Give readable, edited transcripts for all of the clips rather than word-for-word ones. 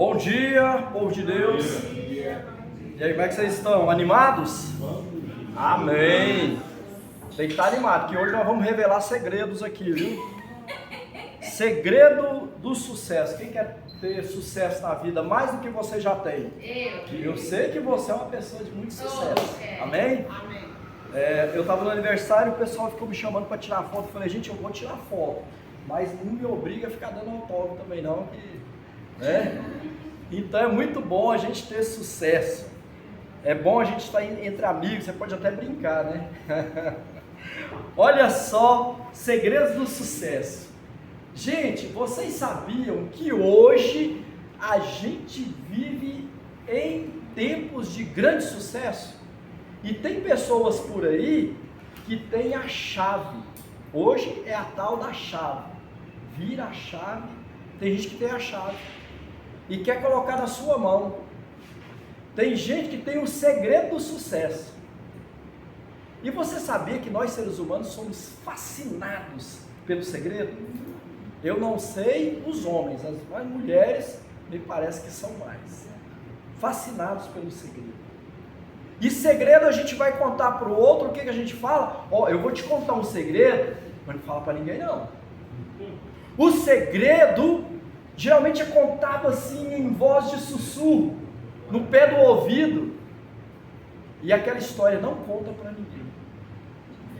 Bom dia, povo de Deus. E aí, como é que vocês estão? Animados? Amém. Tem que estar animado, que hoje nós vamos revelar segredos aqui, viu? Segredo do sucesso. Quem quer ter sucesso na vida mais do que você já tem? Eu sei que você é uma pessoa de muito sucesso. Amém? Eu estava no aniversário, o pessoal ficou me chamando para tirar foto. Eu falei, gente, eu vou tirar foto, mas não me obriga a ficar dando autógrafo também não, né? Então é muito bom a gente ter sucesso. É bom a gente estar entre amigos, você pode até brincar, né? Olha só, segredos do sucesso. Gente, vocês sabiam que hoje a gente vive em tempos de grande sucesso? E tem pessoas por aí que têm a chave. Hoje é a tal da chave. Vira a chave, tem gente que tem a chave e quer colocar na sua mão. Tem gente que tem o segredo do sucesso. E você sabia que nós seres humanos somos fascinados pelo segredo? Eu não sei os homens, as mulheres me parece que são mais fascinados pelo segredo. E segredo a gente vai contar para o outro, o que a gente fala? Eu vou te contar um segredo, mas não fala para ninguém não. O segredo geralmente é contado assim em voz de sussurro, no pé do ouvido, e aquela história não conta para ninguém.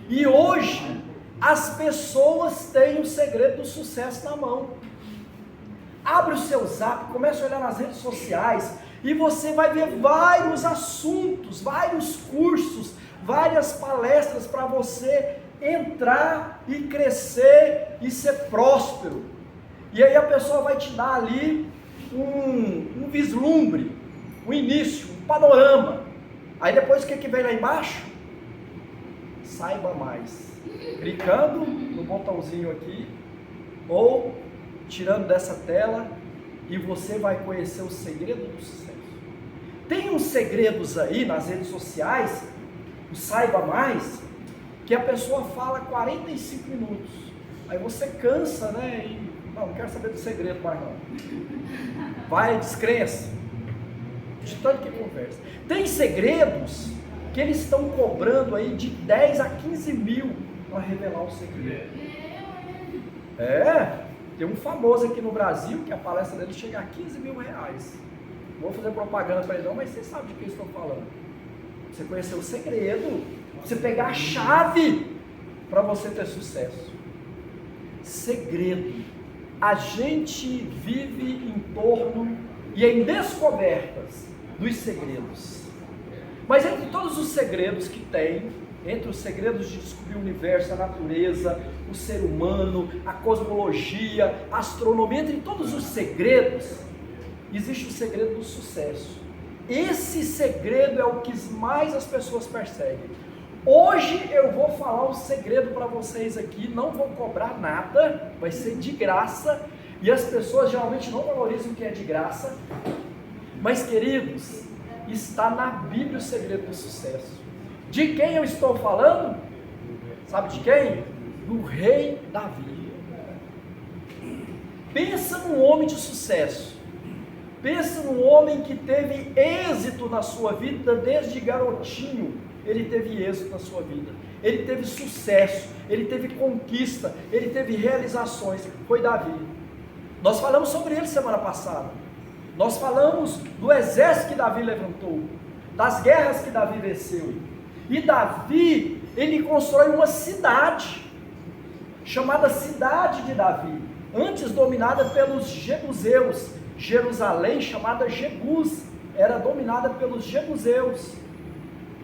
E hoje as pessoas têm o segredo do sucesso na mão. Abre o seu zap, começa a olhar nas redes sociais e você vai ver vários assuntos, vários cursos, várias palestras para você entrar e crescer e ser próspero. E aí a pessoa vai te dar ali um vislumbre, um início, um panorama. Aí depois o que vem lá embaixo? Saiba mais. Clicando no botãozinho aqui, ou tirando dessa tela, e você vai conhecer o segredo do sucesso. Tem uns segredos aí nas redes sociais, o Saiba Mais, que a pessoa fala 45 minutos. Aí você cansa, né? E não quero saber do segredo mais não. Vai, descrença. De tanto que conversa. Tem segredos que eles estão cobrando aí de 10 a 15 mil para revelar o segredo. Tem um famoso aqui no Brasil que a palestra dele chega a 15 mil reais. Não vou fazer propaganda para ele não, mas você sabe de que eu estou falando. Você conhecer o segredo, você pegar a chave para você ter sucesso. Segredo. A gente vive em torno e em descobertas dos segredos. Mas entre todos os segredos que tem, entre os segredos de descobrir o universo, a natureza, o ser humano, a cosmologia, a astronomia, entre todos os segredos, existe o segredo do sucesso. Esse segredo é o que mais as pessoas perseguem. Hoje eu vou falar um segredo para vocês aqui, não vou cobrar nada, vai ser de graça, e as pessoas geralmente não valorizam o que é de graça, mas queridos, está na Bíblia o segredo do sucesso. De quem eu estou falando? Sabe de quem? Do rei Davi. Pensa num homem de sucesso. Pensa num homem que teve êxito na sua vida desde garotinho. Ele teve êxito na sua vida. Ele teve sucesso. Ele teve conquista. Ele teve realizações. Foi Davi. Nós falamos sobre ele semana passada. Nós falamos do exército que Davi levantou, das guerras que Davi venceu. E Davi, ele constrói uma cidade, chamada Cidade de Davi, antes dominada pelos jebuseus. Jerusalém, chamada Jebus, era dominada pelos jebuseus.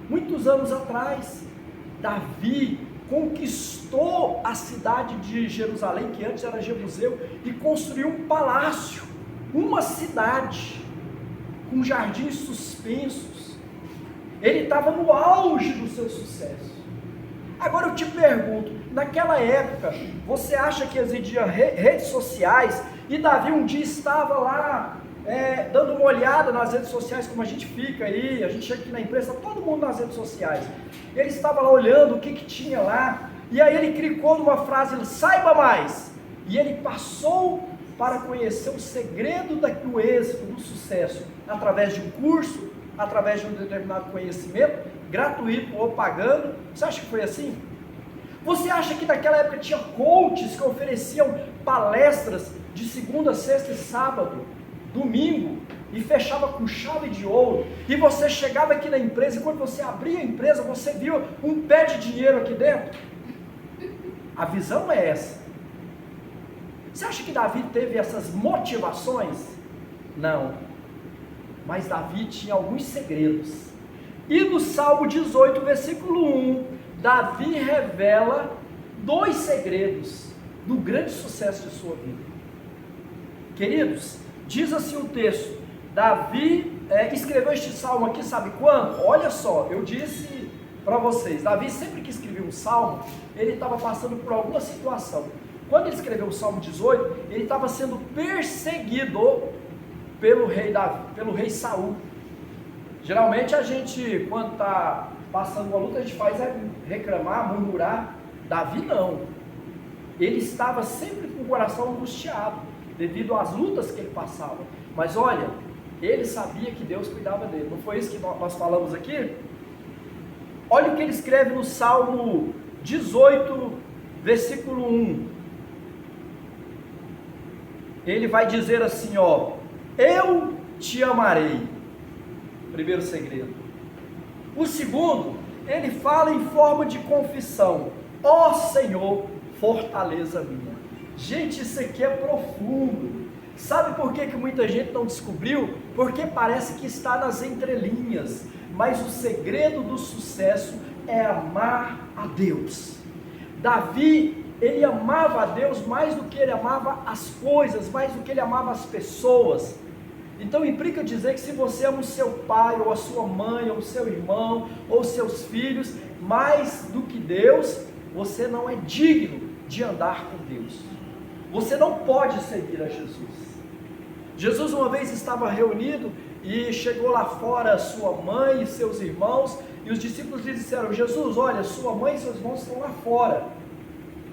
Muitos anos atrás, Davi conquistou a cidade de Jerusalém, que antes era jebuseu, e construiu um palácio, uma cidade, com jardins suspensos. Ele estava no auge do seu sucesso. Agora eu te pergunto, naquela época, você acha que existiam redes sociais, e Davi um dia estava lá, dando uma olhada nas redes sociais, como a gente fica aí, a gente chega aqui na imprensa, todo mundo nas redes sociais. Ele estava lá olhando o que tinha lá, e aí ele clicou numa frase, saiba mais, e ele passou para conhecer o segredo do êxito, do sucesso, através de um curso, através de um determinado conhecimento, gratuito ou pagando. Você acha que foi assim? Você acha que naquela época tinha coaches que ofereciam palestras de segunda, sexta e sábado, domingo, e fechava com chave de ouro, e você chegava aqui na empresa, e quando você abria a empresa, você viu um pé de dinheiro aqui dentro? A visão é essa. Você acha que Davi teve essas motivações? Não. Mas Davi tinha alguns segredos. E no Salmo 18, versículo 1, Davi revela 2 segredos do grande sucesso de sua vida. Queridos, diz assim o texto: Davi escreveu este salmo aqui, sabe quando? Olha só, eu disse para vocês, Davi sempre que escrevia um salmo, ele estava passando por alguma situação. Quando ele escreveu o Salmo 18, ele estava sendo perseguido pelo rei Saul. Geralmente a gente, quando está passando uma luta, a gente faz reclamar, murmurar. Davi não. Ele estava sempre com o coração angustiado, devido às lutas que ele passava. Mas olha, ele sabia que Deus cuidava dele. Não foi isso que nós falamos aqui? Olha o que ele escreve no Salmo 18, versículo 1. Ele vai dizer assim, ó: eu te amarei. Primeiro segredo. O segundo, ele fala em forma de confissão: ó Senhor, fortaleza minha. Gente, isso aqui é profundo. Sabe por que muita gente não descobriu? Porque parece que está nas entrelinhas. Mas o segredo do sucesso é amar a Deus. Davi, ele amava a Deus mais do que ele amava as coisas, mais do que ele amava as pessoas. Então implica dizer que se você ama o seu pai, ou a sua mãe, ou o seu irmão, ou seus filhos, mais do que Deus, você não é digno de andar com Deus. Você não pode seguir a Jesus. Jesus uma vez estava reunido e chegou lá fora sua mãe e seus irmãos, e os discípulos lhe disseram: Jesus, olha, sua mãe e seus irmãos estão lá fora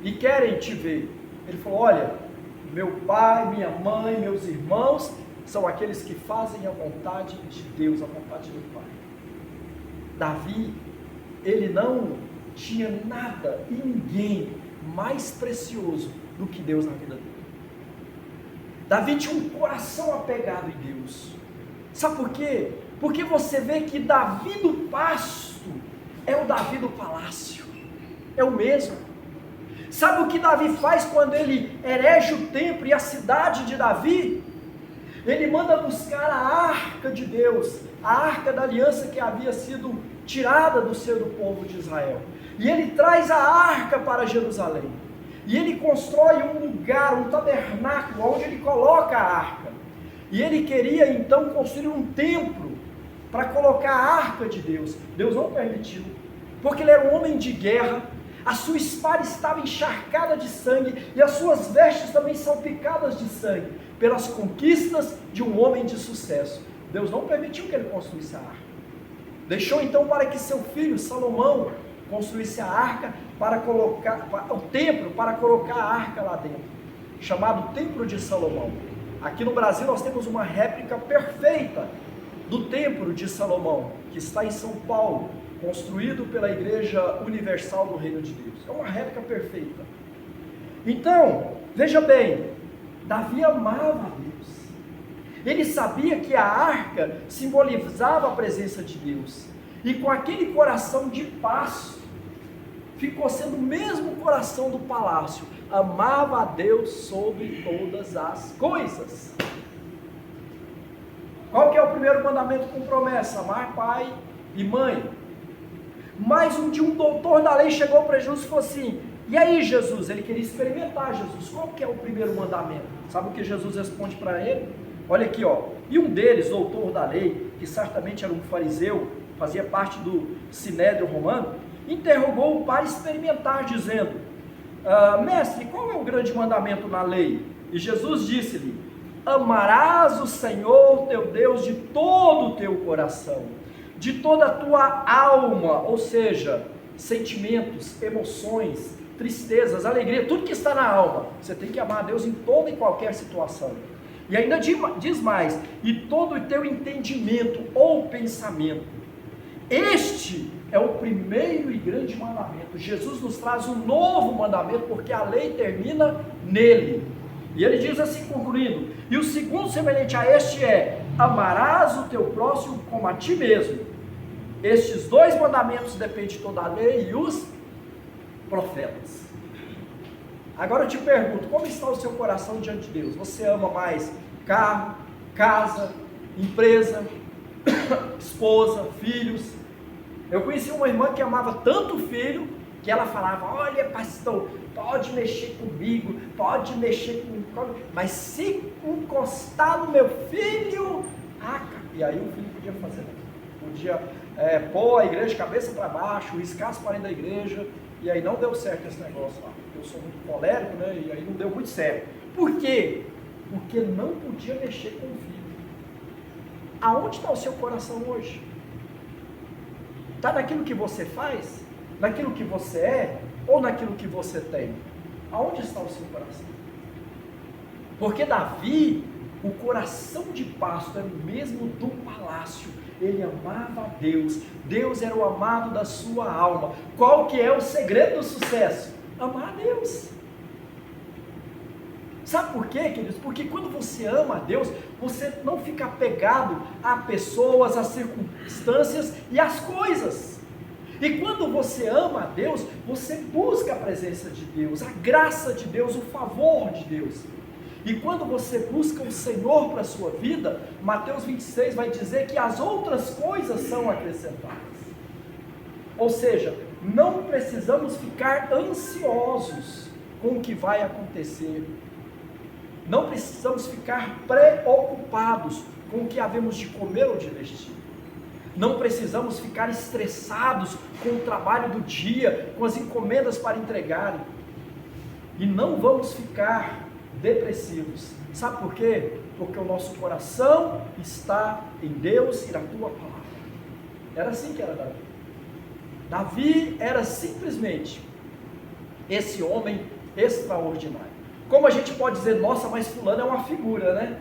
e querem te ver. Ele falou: olha, meu pai, minha mãe, meus irmãos são aqueles que fazem a vontade de Deus, a vontade do Pai. Davi, ele não tinha nada e ninguém mais precioso do que Deus na vida dele. Davi tinha um coração apegado em Deus. Sabe por quê? Porque você vê que Davi do pasto é o Davi do palácio, é o mesmo. Sabe o que Davi faz quando ele erege o templo e a cidade de Davi? Ele manda buscar a arca de Deus, a arca da aliança que havia sido tirada do seio do povo de Israel. E ele traz a arca para Jerusalém. E ele constrói um lugar, um tabernáculo, onde ele coloca a arca. E ele queria então construir um templo para colocar a arca de Deus. Deus não permitiu, porque ele era um homem de guerra. A sua espada estava encharcada de sangue e as suas vestes também salpicadas de sangue, pelas conquistas de um homem de sucesso. Deus não permitiu que ele construísse a arca. Deixou então para que seu filho Salomão construísse a arca para colocar o templo, para colocar a arca lá dentro, chamado Templo de Salomão. Aqui no Brasil nós temos uma réplica perfeita do Templo de Salomão, que está em São Paulo, construído pela Igreja Universal do Reino de Deus. É uma réplica perfeita. Então, veja bem, Davi amava a Deus. Ele sabia que a arca simbolizava a presença de Deus. E com aquele coração de pasto, ficou sendo o mesmo coração do palácio. Amava a Deus sobre todas as coisas. Qual que é o primeiro mandamento com promessa? Amar pai e mãe. Mas um dia um doutor da lei chegou para Jesus e falou assim: e aí Jesus? Ele queria experimentar Jesus. Qual que é o primeiro mandamento? Sabe o que Jesus responde para ele? Olha aqui, ó. E um deles, doutor da lei, que certamente era um fariseu, fazia parte do sinédrio romano, interrogou-o para experimentar, dizendo: mestre, qual é o grande mandamento na lei? E Jesus disse-lhe: amarás o Senhor teu Deus de todo o teu coração, de toda a tua alma, ou seja, sentimentos, emoções, tristezas, alegria, tudo que está na alma. Você tem que amar a Deus em toda e qualquer situação. E ainda diz mais, e todo o teu entendimento ou pensamento. Este é o primeiro e grande mandamento. Jesus nos traz um novo mandamento, porque a lei termina nele. E ele diz assim, concluindo, e o segundo semelhante a este é, amarás o teu próximo como a ti mesmo. Estes dois mandamentos dependem de toda a lei e os profetas. Agora eu te pergunto, como está o seu coração diante de Deus? Você ama mais carro, casa, empresa, esposa, filhos? Eu conheci uma irmã que amava tanto o filho, que ela falava, olha pastor, pode mexer comigo, pode mexer comigo, mas se encostar no meu filho, e aí o filho podia fazer, podia pôr a igreja de cabeça para baixo, riscar as paredes da igreja, e aí não deu certo esse negócio lá. Eu sou muito colérico, né? E aí não deu muito certo. Por quê? Porque não podia mexer com o filho. Aonde está o seu coração hoje? Está naquilo que você faz? Naquilo que você é? Ou naquilo que você tem? Aonde está o seu coração? Porque Davi, o coração de pasto era o mesmo do palácio. Ele amava a Deus. Deus era o amado da sua alma. Qual que é o segredo do sucesso? Amar a Deus. Sabe por quê, queridos? Porque quando você ama a Deus, você não fica apegado a pessoas, a circunstâncias e às coisas. E quando você ama a Deus, você busca a presença de Deus, a graça de Deus, o favor de Deus. E quando você busca o Senhor para a sua vida, Mateus 26 vai dizer que as outras coisas são acrescentadas. Ou seja, não precisamos ficar ansiosos com o que vai acontecer. Não precisamos ficar preocupados com o que havemos de comer ou de vestir. Não precisamos ficar estressados com o trabalho do dia, com as encomendas para entregar. E não vamos ficar depressivos. Sabe por quê? Porque o nosso coração está em Deus e na tua palavra. Era assim que era Davi. Davi era simplesmente esse homem extraordinário. Como a gente pode dizer, nossa, mas fulano é uma figura, né?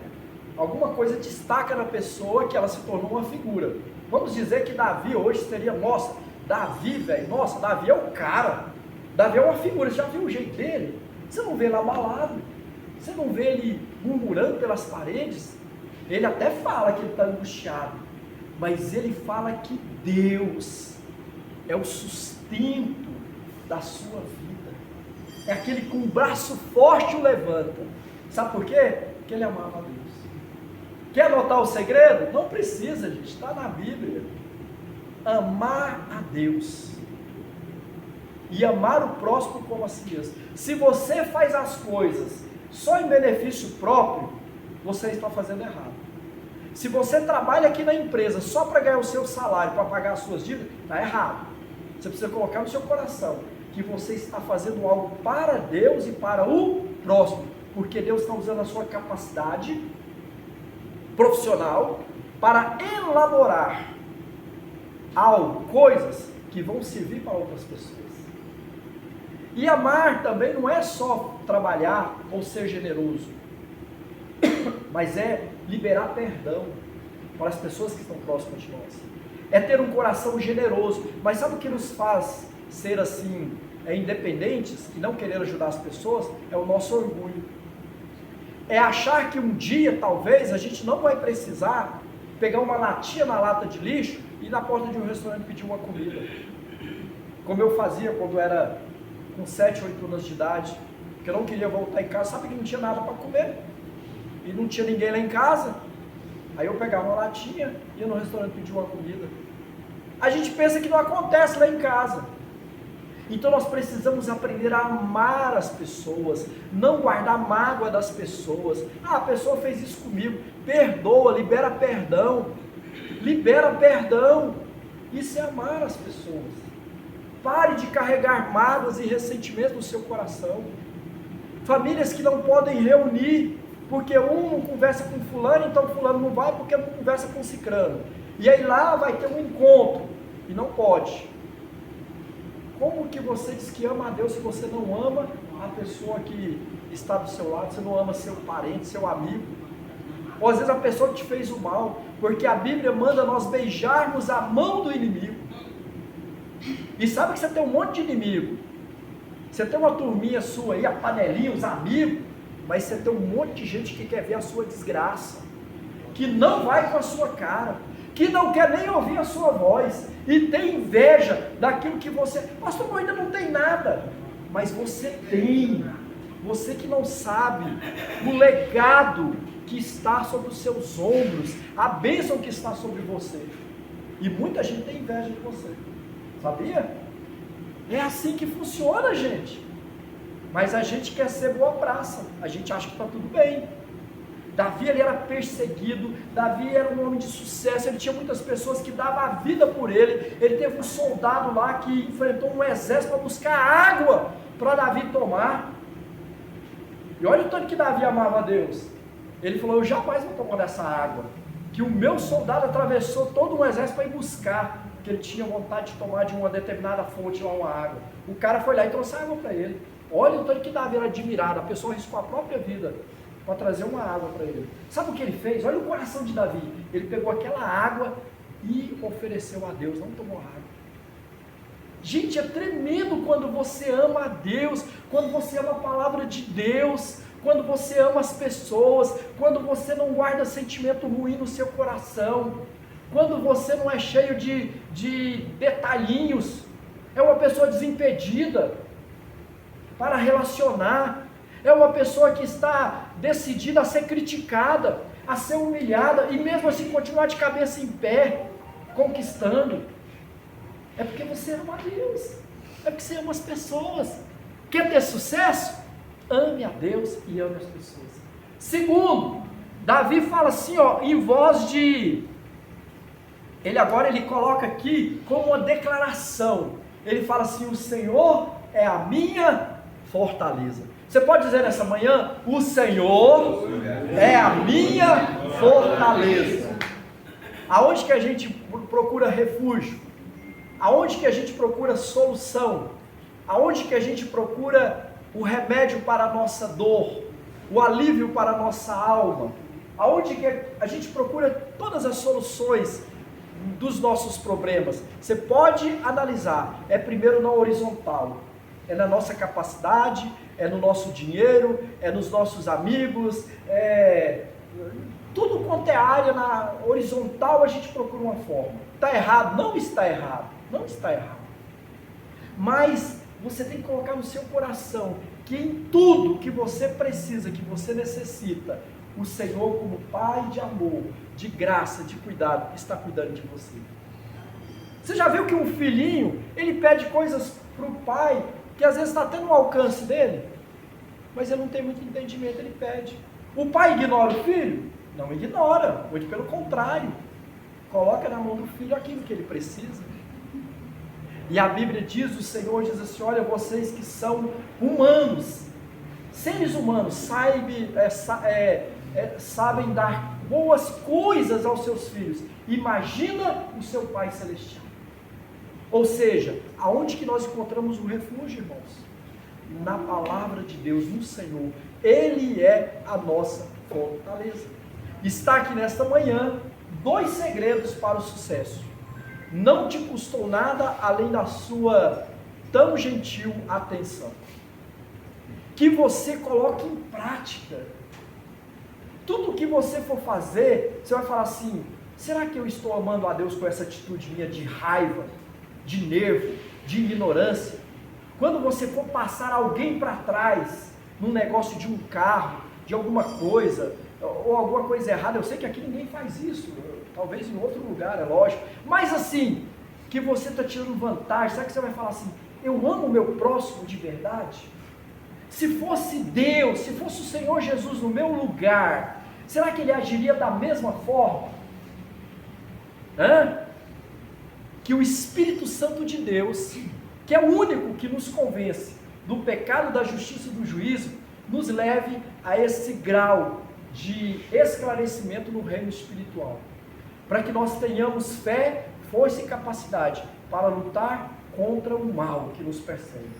Alguma coisa destaca na pessoa que ela se tornou uma figura. Vamos dizer que Davi hoje seria, nossa, Davi, velho, nossa, Davi é o cara. Davi é uma figura, você já viu o jeito dele? Você não vê ele abalado, você não vê ele murmurando pelas paredes. Ele até fala que ele está angustiado, mas ele fala que Deus é o sustento da sua vida. É aquele que com o braço forte o levanta. Sabe por quê? Porque ele amava a Deus. Quer anotar o segredo? Não precisa, gente, está na Bíblia. Amar a Deus e amar o próximo como a si mesmo. Se você faz as coisas só em benefício próprio, você está fazendo errado. Se você trabalha aqui na empresa só para ganhar o seu salário, para pagar as suas dívidas, está errado. Você precisa colocar no seu coração que você está fazendo algo para Deus e para o próximo, porque Deus está usando a sua capacidade profissional para elaborar algo, coisas que vão servir para outras pessoas. E amar também não é só trabalhar ou ser generoso, mas é liberar perdão para as pessoas que estão próximas de nós. É ter um coração generoso. Mas sabe o que nos faz ser assim, independentes e não querer ajudar as pessoas? É o nosso orgulho. É achar que um dia, talvez, a gente não vai precisar pegar uma latinha na lata de lixo e ir na porta de um restaurante pedir uma comida. Como eu fazia quando era com 7, 8 anos de idade, que eu não queria voltar em casa, sabe que não tinha nada para comer, e não tinha ninguém lá em casa, aí eu pegava uma latinha, ia no restaurante pedir uma comida. A gente pensa que não acontece lá em casa. Então nós precisamos aprender a amar as pessoas, não guardar mágoa das pessoas. Ah, a pessoa fez isso comigo, perdoa, libera perdão, isso é amar as pessoas. Pare de carregar mágoas e ressentimentos no seu coração. Famílias que não podem reunir, porque um não conversa com fulano, então fulano não vai porque não conversa com cicrano. E aí lá vai ter um encontro, e não pode. Como que você diz que ama a Deus se você não ama a pessoa que está do seu lado, você não ama seu parente, seu amigo? Ou às vezes a pessoa que te fez o mal, porque a Bíblia manda nós beijarmos a mão do inimigo. E sabe que você tem um monte de inimigo. Você tem uma turminha sua aí, a panelinha, os amigos, mas você tem um monte de gente que quer ver a sua desgraça, que não vai com a sua cara, que não quer nem ouvir a sua voz, e tem inveja daquilo que você... Pastor, eu ainda não tem nada, mas você tem. Você que não sabe o legado que está sobre os seus ombros, a bênção que está sobre você, e muita gente tem inveja de você, sabia? É assim que funciona, gente. Mas a gente quer ser boa praça, a gente acha que está tudo bem. Davi, ele era perseguido, Davi era um homem de sucesso, ele tinha muitas pessoas que davam a vida por ele. Ele teve um soldado lá que enfrentou um exército para buscar água para Davi tomar. E olha o tanto que Davi amava a Deus. Ele falou: eu jamais vou tomar dessa água, que o meu soldado atravessou todo um exército para ir buscar, porque ele tinha vontade de tomar de uma determinada fonte lá uma água. O cara foi lá e trouxe água para ele. Olha o tanto que Davi era admirado, a pessoa arriscou a própria vida para trazer uma água para ele. Sabe o que ele fez? Olha o coração de Davi. Ele pegou aquela água e ofereceu a Deus, não tomou água. Gente, é tremendo quando você ama a Deus, quando você ama a palavra de Deus, quando você ama as pessoas, quando você não guarda sentimento ruim no seu coração, quando você não é cheio de detalhinhos, é uma pessoa desimpedida para relacionar, é uma pessoa que está decidida a ser criticada, a ser humilhada, e mesmo assim continuar de cabeça em pé, conquistando. É porque você ama a Deus, é porque você ama as pessoas. Quer ter sucesso? Ame a Deus e ame as pessoas. Segundo, Davi fala assim, ó, em voz de... Ele coloca aqui como uma declaração. Ele fala assim: o Senhor é a minha fortaleza. Você pode dizer nessa manhã: o Senhor é a minha fortaleza. Aonde que a gente procura refúgio? Aonde que a gente procura solução? Aonde que a gente procura o remédio para a nossa dor, o alívio para a nossa alma? Aonde que a gente procura todas as soluções dos nossos problemas? Você pode analisar, é primeiro na horizontal, é na nossa capacidade, é no nosso dinheiro, é nos nossos amigos, tudo quanto é área na horizontal a gente procura uma forma. Está errado? Não está errado, não está errado. Mas você tem que colocar no seu coração que em tudo que você precisa, que você necessita, o Senhor, como Pai de amor, de graça, de cuidado, está cuidando de você. Você já viu que um filhinho, ele pede coisas para o pai, que às vezes está até no alcance dele, mas ele não tem muito entendimento, ele pede. O pai ignora o filho? Não ignora, muito pelo contrário, coloca na mão do filho aquilo que ele precisa. E a Bíblia diz, o Senhor diz assim: olha, vocês que são humanos, seres humanos, sabem dar boas coisas aos seus filhos, imagina o seu Pai Celestial. Ou seja, aonde que nós encontramos o refúgio, irmãos? Na palavra de Deus, no Senhor. Ele é a nossa fortaleza. Está aqui nesta manhã 2 segredos para o sucesso. Não te custou nada além da sua tão gentil atenção. Que você coloque em prática. Tudo que você for fazer, você vai falar assim: será que eu estou amando a Deus com essa atitude minha de raiva, de nervo, de ignorância? Quando você for passar alguém para trás, num negócio de um carro, de alguma coisa, ou alguma coisa errada, eu sei que aqui ninguém faz isso, talvez em outro lugar, é lógico, mas assim, que você está tirando vantagem, será que você vai falar assim: eu amo o meu próximo de verdade? Se fosse Deus, se fosse o Senhor Jesus no meu lugar, será que Ele agiria da mesma forma? Que o Espírito Santo de Deus, que é o único que nos convence do pecado, da justiça e do juízo, nos leve a esse grau de esclarecimento no reino espiritual, para que nós tenhamos fé, força e capacidade para lutar contra o mal que nos persegue,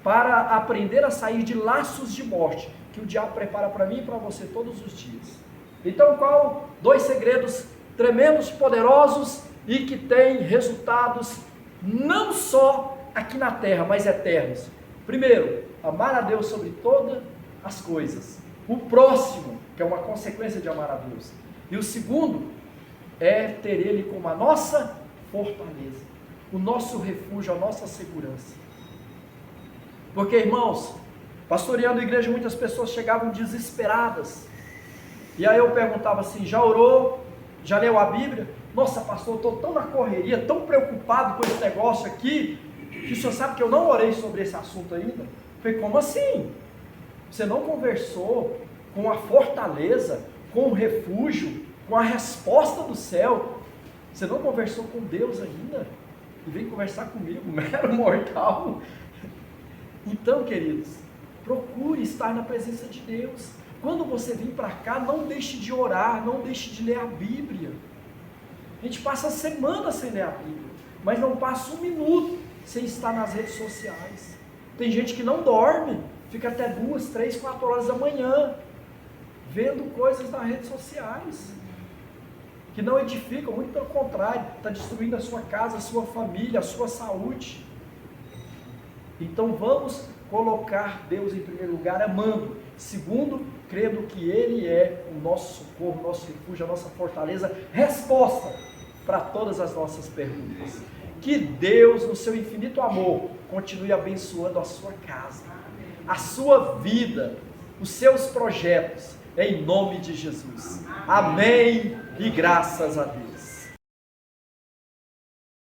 para aprender a sair de laços de morte que o diabo prepara para mim e para você todos os dias. Então, qual 2 segredos tremendos, poderosos e que têm resultados não só aqui na terra, mas eternos? Primeiro, amar a Deus sobre todas as coisas. O próximo, que é uma consequência de amar a Deus. E o segundo é ter Ele como a nossa fortaleza, o nosso refúgio, a nossa segurança. Porque, irmãos, pastoreando a igreja, muitas pessoas chegavam desesperadas. E aí eu perguntava assim: já orou? Já leu a Bíblia? Nossa, pastor, eu estou tão na correria, tão preocupado com esse negócio aqui, que o senhor sabe que eu não orei sobre esse assunto ainda? Eu falei: como assim? Você não conversou com a fortaleza, com o refúgio, com a resposta do céu? Você não conversou com Deus ainda? E vem conversar comigo, mero mortal? Então, queridos, procure estar na presença de Deus. Quando você vir para cá, não deixe de orar, não deixe de ler a Bíblia. A gente passa semanas sem ler a Bíblia, mas não passa um minuto sem estar nas redes sociais. Tem gente que não dorme, fica até 2, 3, 4 horas da manhã, vendo coisas nas redes sociais, que não edificam, muito pelo contrário, está destruindo a sua casa, a sua família, a sua saúde. Então vamos colocar Deus em primeiro lugar, amando. Segundo, crendo que Ele é o nosso socorro, o nosso refúgio, a nossa fortaleza, resposta para todas as nossas perguntas. Que Deus, no seu infinito amor, continue abençoando a sua casa, a sua vida, os seus projetos, em nome de Jesus. Amém e graças a Deus.